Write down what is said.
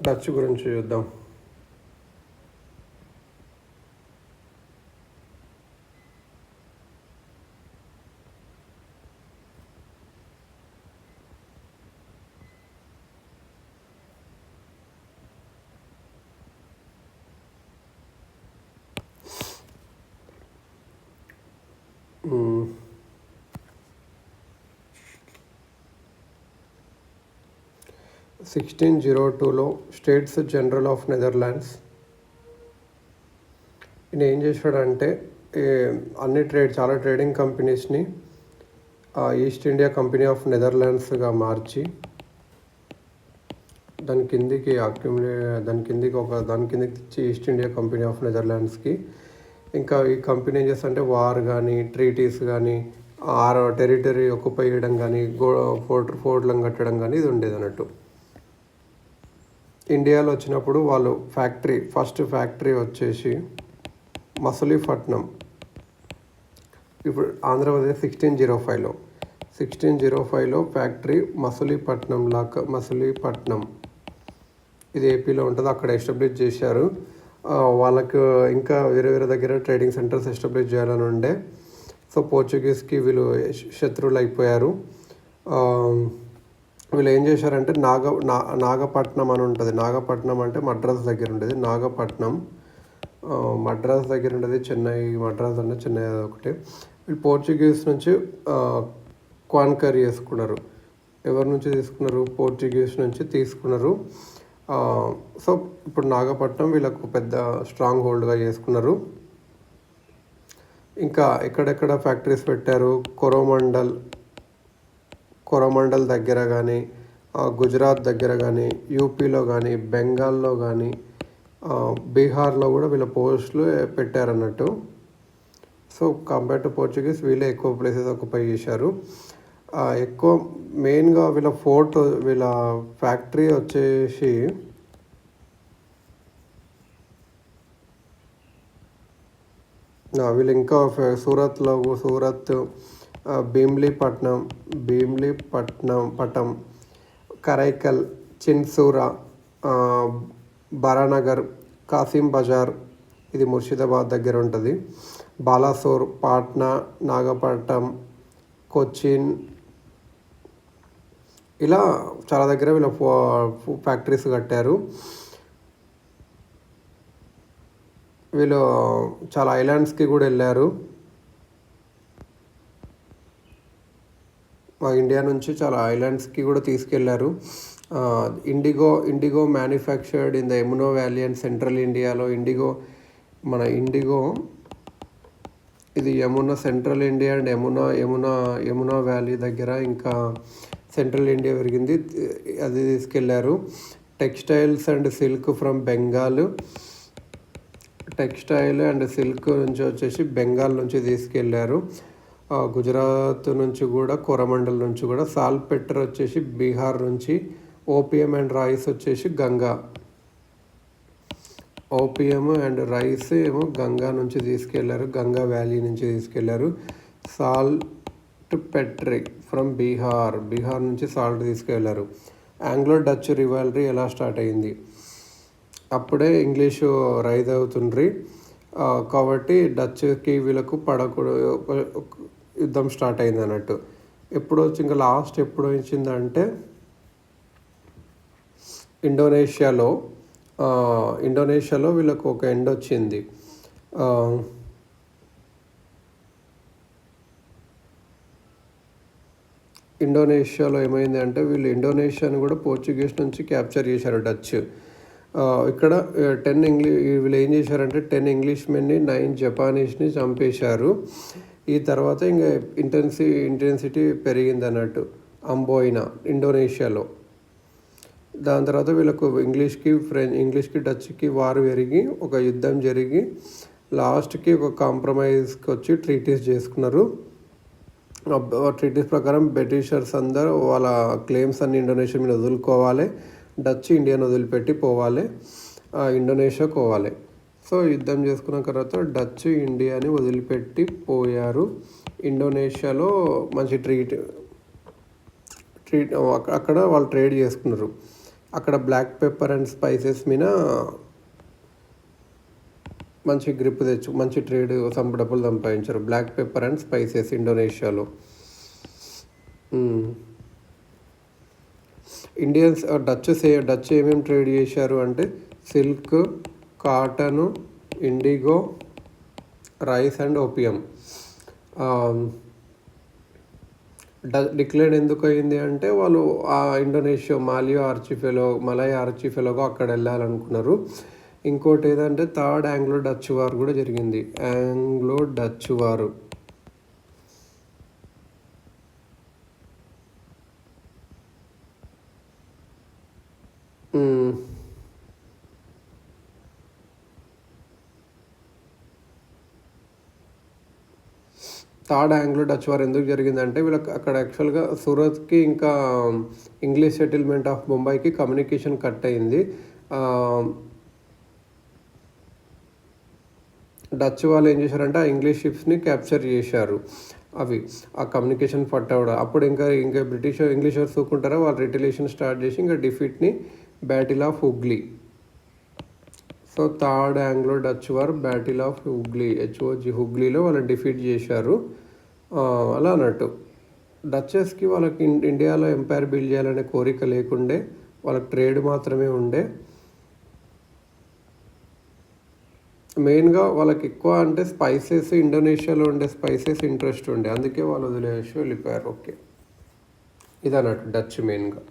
Dutch గురించి చూద్దాం. మ్మ్. 1602లో స్టేట్స్ జనరల్ ఆఫ్ నెదర్లాండ్స్ ఈయన ఏం చేశాడంటే చాలా ట్రేడింగ్ కంపెనీస్ని ఈస్ట్ ఇండియా కంపెనీ ఆఫ్ నెదర్లాండ్స్గా మార్చి దాని కిందికి తెచ్చి ఈస్ట్ ఇండియా కంపెనీ ఆఫ్ నెదర్లాండ్స్కి. ఇంకా ఈ కంపెనీ ఏం చేస్తుంటే వార్ కానీ ట్రీటీస్ కానీ టెరిటరీ ఆక్యుపై చేయడం కానీ ఫోర్ట్లను కట్టడం కానీ ఇది ఉండేది అన్నట్టు. ఇండియాలో వచ్చినప్పుడు వాళ్ళు ఫస్ట్ ఫ్యాక్టరీ వచ్చేసి మచిలీపట్నం, ఇప్పుడు ఆంధ్రప్రదేశ్ 1605లో ఫ్యాక్టరీ మచిలీపట్నం ఇది ఏపీలో ఉంటుంది, అక్కడ ఎస్టాబ్లిష్ చేశారు. వాళ్ళకు ఇంకా వేరే వేరే దగ్గర ట్రేడింగ్ సెంటర్స్ ఎస్టాబ్లిష్ చేయాలని ఉండే. సో పోర్చుగీస్కి వీళ్ళు శత్రువులు అయిపోయారు. వీళ్ళు ఏం చేశారంటే నాగపట్నం అని ఉంటుంది. నాగపట్నం అంటే మద్రాస్ దగ్గర ఉండేది. మద్రాస్ దగ్గర ఉండేది మద్రాస్ అంటే చెన్నై ఒకటి. వీళ్ళు పోర్చుగీస్ నుంచి కాన్కర్ చేసుకున్నారు. ఎవరి నుంచి తీసుకున్నారు? పోర్చుగీస్ నుంచి తీసుకున్నారు. సో ఇప్పుడు నాగపట్నం వీళ్ళకు పెద్ద స్ట్రాంగ్ హోల్డ్గా చేసుకున్నారు. ఇంకా ఎక్కడెక్కడ ఫ్యాక్టరీస్ పెట్టారు? కొరోమండల్ దగ్గర కానీ, గుజరాత్ దగ్గర కానీ, యూపీలో కానీ, బెంగాల్లో కానీ, బీహార్లో కూడా వీళ్ళ పోస్టులు పెట్టారన్నట్టు. సో కంపేర్ టు పోర్చుగీస్ వీళ్ళే ఎక్కువ ప్లేసెస్ ఆక్యుపై చేశారు. ఎక్కువ మెయిన్గా వీళ్ళ ఫ్యాక్టరీ వచ్చేసి వీళ్ళు ఇంకా సూరత్, భీమ్లీపట్నం, కరైకల్, చిన్సూరా, బరానగర్, కాసిం బజార్ ఇది ముర్షిదాబాద్ దగ్గర ఉంటుంది, బాలాసోర్, పాట్నా, నాగపట్నం, కొచ్చిన్ ఇలా చాలా దగ్గర వీళ్ళ ఫ్యాక్టరీస్ కట్టారు. వీళ్ళు చాలా ఐలాండ్స్కి కూడా వెళ్ళారు. ఇండియా నుంచి చాలా ఐలాండ్స్కి కూడా తీసుకెళ్లారు. IndiGo manufactured in the Yamuna valley and central ఇండియాలో ఇండిగో ఇది central India and Yamuna valley దగ్గర ఇంకా సెంట్రల్ ఇండియా పెరిగింది, అది తీసుకెళ్లారు. Textiles and silk from Bengal, textile and silk నుంచి వచ్చేసి బెంగాల్ నుంచి తీసుకెళ్లారు. గుజరాత్ నుంచి కూడా, కోరమండల్ నుంచి కూడా, సాల్పెటర్ వచ్చేసి బీహార్ నుంచి, ఓపియం అండ్ రైస్ వచ్చేసి ఓపియం అండ్ రైస్ ఏమో గంగా నుంచి తీసుకెళ్లారు, గంగా వ్యాలీ నుంచి తీసుకెళ్లారు. సాల్ట్ పెట్రీ ఫ్రమ్ బీహార్ నుంచి సాల్ట్ తీసుకెళ్లారు. ఆంగ్లో డచ్ రివాల్రీ ఎలా స్టార్ట్ అయింది? అప్పుడే ఇంగ్లీషు రైజ్ అవుతుండ్రి కాబట్టి డచ్కి వీళ్ళకు యుద్ధం స్టార్ట్ అయింది అన్నట్టు. ఇంకా లాస్ట్ ఎప్పుడు వచ్చిందంటే ఇండోనేషియాలో వీళ్ళకు ఒక ఎండ్ వచ్చింది. ఇండోనేషియాలో ఏమైంది అంటే వీళ్ళు ఇండోనేషియాని కూడా పోర్చుగీస్ నుంచి క్యాప్చర్ చేశారు డచ్. ఇక్కడ వీళ్ళు ఏం చేశారంటే 10 ఇంగ్లీష్ మెన్ని 9 జపానీస్ని చంపేశారు. ఈ తర్వాత ఇంకా ఇంటెన్సిటీ పెరిగింది అన్నట్టు అంబోయినా ఇండోనేషియాలో. దాని తర్వాత వీళ్ళకు ఇంగ్లీష్కి డచ్కి వారు పెరిగి ఒక యుద్ధం జరిగి లాస్ట్కి ఒక కాంప్రమైజ్కి వచ్చి ట్రీటీస్ చేసుకున్నారు. ట్రీటీస్ ప్రకారం బ్రిటిషర్స్ అందరూ వాళ్ళ క్లెయిమ్స్ అన్ని ఇండోనేషియా మీద వదులుకోవాలి, డచ్ ఇండియాను వదిలిపెట్టి పోవాలి, ఇండోనేషియా పోవాలి. సో యుద్ధం చేసుకున్న తర్వాత డచ్ ఇండియాని వదిలిపెట్టి పోయారు. ఇండోనేషియాలో మంచి ట్రీట్ అక్కడ వాళ్ళు ట్రేడ్ చేసుకున్నారు. అక్కడ బ్లాక్ పెప్పర్ అండ్ స్పైసెస్ మీద మంచి గ్రిప్ మంచి ట్రేడ్ డబ్బులు సంపాదించారు. బ్లాక్ పెప్పర్ అండ్ స్పైసెస్ ఇండోనేషియాలో. ఇండియన్స్ డచ్ ఏమేమి ట్రేడ్ చేశారు అంటే silk, cotton, indigo, rice and opium. Decline ఎందుకు అయింది అంటే వాళ్ళు ఆ ఇండోనేషియా మలయా ఆర్చిఫెలోగా అక్కడ వెళ్ళాలనుకున్నారు. ఇంకోటి ఏదంటే థర్డ్ ఆంగ్లో డచ్ వార్ కూడా జరిగింది. ఆంగ్లో డచ్ వారు థర్డ్ ఆంగ్లో డచ్ వార్ ఎందుకు జరిగిందంటే వీళ్ళకి అక్కడ యాక్చువల్గా సూరత్కి ఇంకా ఇంగ్లీష్ సెటిల్మెంట్ ఆఫ్ ముంబైకి కమ్యూనికేషన్ కట్ అయింది. డచ్ వాళ్ళు ఏం చేశారంటే ఆ ఇంగ్లీష్ షిప్స్ని క్యాప్చర్ చేశారు. అవి ఆ కమ్యూనికేషన్ పట్టవడం అప్పుడు ఇంకా ఇంగ్లీషర్స్ చూకుంటారా, వాళ్ళు రిటలియేషన్ స్టార్ట్ చేసి ఇంకా డిఫీట్ని battle of Hooghly. So third Anglo Dutch war battle of Hooghly, హుగ్లీలో వాళ్ళని డిఫీట్ చేశారు. అలా అన్నట్టు డచెస్కి వాళ్ళకి ఇండియాలో ఎంపైర్ బిల్డ్ చేయాలనే కోరిక లేకుండే, వాళ్ళకి ట్రేడ్ మాత్రమే ఉండే. మెయిన్గా వాళ్ళకి ఎక్కువ అంటే స్పైసెస్, ఇండోనేషియాలో ఉండే స్పైసెస్ ఇంట్రెస్ట్ ఉండే, అందుకే వాళ్ళు వదిలేసి వెళ్ళిపోయారు. ఓకే, ఇదన్నట్టు డచ్ మెయిన్గా.